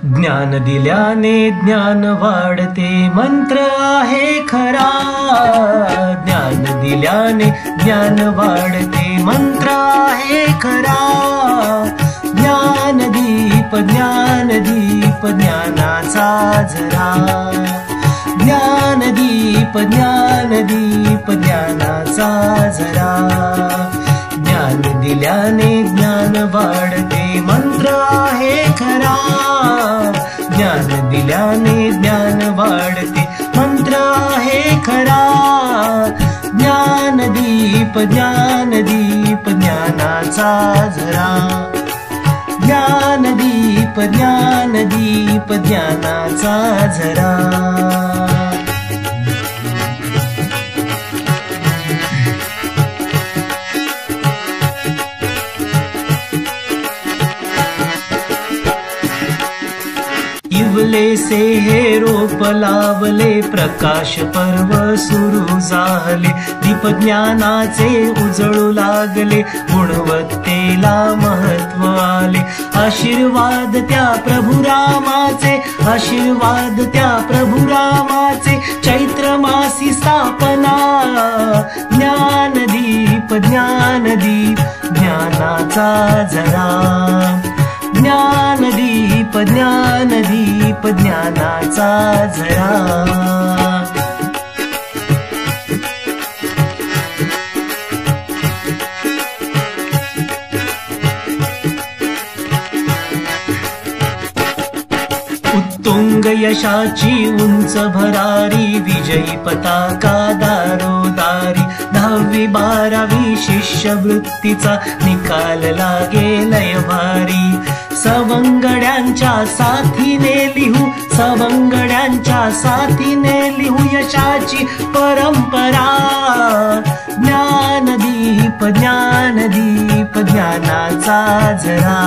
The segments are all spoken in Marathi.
ज्ञान दिल्याने ज्ञान वाढते मंत्र आहे खरा। ज्ञान दिल्याने ज्ञान वाढते मंत्र आहे खरा। ज्ञानदीप ज्ञानदीप ज्ञानाचा झरा। ज्ञानदीप ज्ञानदीप ज्ञानाचा झरा। ज्ञान दिल्याने ज्ञान वाढते मंत्र आहे खरा। ज्ञान दिल्याने ज्ञान वाढते मंत्र आहे खरा। ज्ञानदीप ज्ञानदीप ज्ञानाचा झरा। ज्ञानदीप ज्ञानदीप ज्ञानाचा झरा। इवले से हे रोप लावले, प्रकाश पर्व सुरू झाले। दीप ज्ञानाचे उजळू लागले, गुणवत्तेला महत्व आले। आशीर्वाद त्या प्रभु रामाचे, आशीर्वाद त्या प्रभु रामाचे। चैत्र मासी स्थापना, ज्ञानदीप ज्ञानदीप ज्ञानाचा झरा। ज्ञानदीप ज्ञानदीप ज्ञानाचा झरा। उत्तुंग यशाची उंच भरारी, विजयी पताका दारोदारी। 10वी 12वी शिष्यवृत्तीचा निकाल लागे लय भारी। सवंगड्यांच्या साथीने लिहू, सवंगड्यांच्या साथीने लिहू यशाची परंपरा। ज्ञानदीप ज्ञानदीप ज्ञानाचा झरा।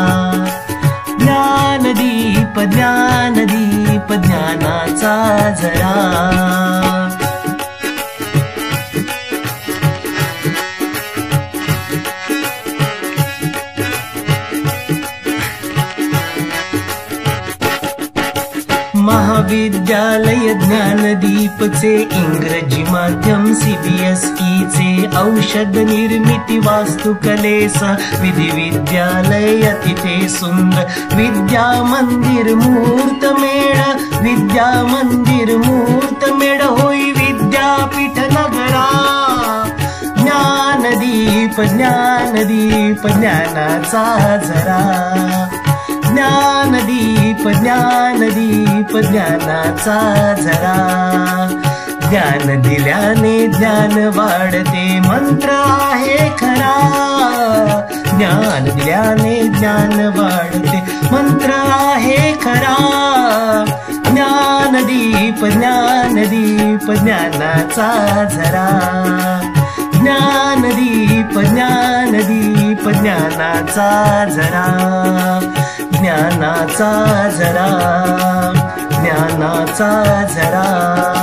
ज्ञानदीप ज्ञानदीप ज्ञानाचा झरा। महाविद्यालय ज्ञानदीपचे, इंग्रजी माध्यम CBSE चे। औषध निर्मिती वास्तुकलेसह विधी विद्यालय अतिथे सुंदर। विद्या मंदिर मुहूर्त मेढ, विद्या मंदिर मुहूर्त मेढ होई विद्यापीठ नगरा। ज्ञानदीप ज्ञानदीप ज्ञानाचा झरा। ज्ञानदीप ज्ञानदीप ज्ञानाचा झरा। ज्ञान दिल्याने ज्ञान वाढते मंत्र आहे खरा। ज्ञान दिल्याने ज्ञान वाढते मंत्र आहे खरा। ज्ञानदीप ज्ञानदीप ज्ञानाचा झरा। ज्ञानदीप ज्ञानदीप ज्ञानाचा झरा। ज्ञानाचा झरा, ज्ञानाचा झरा।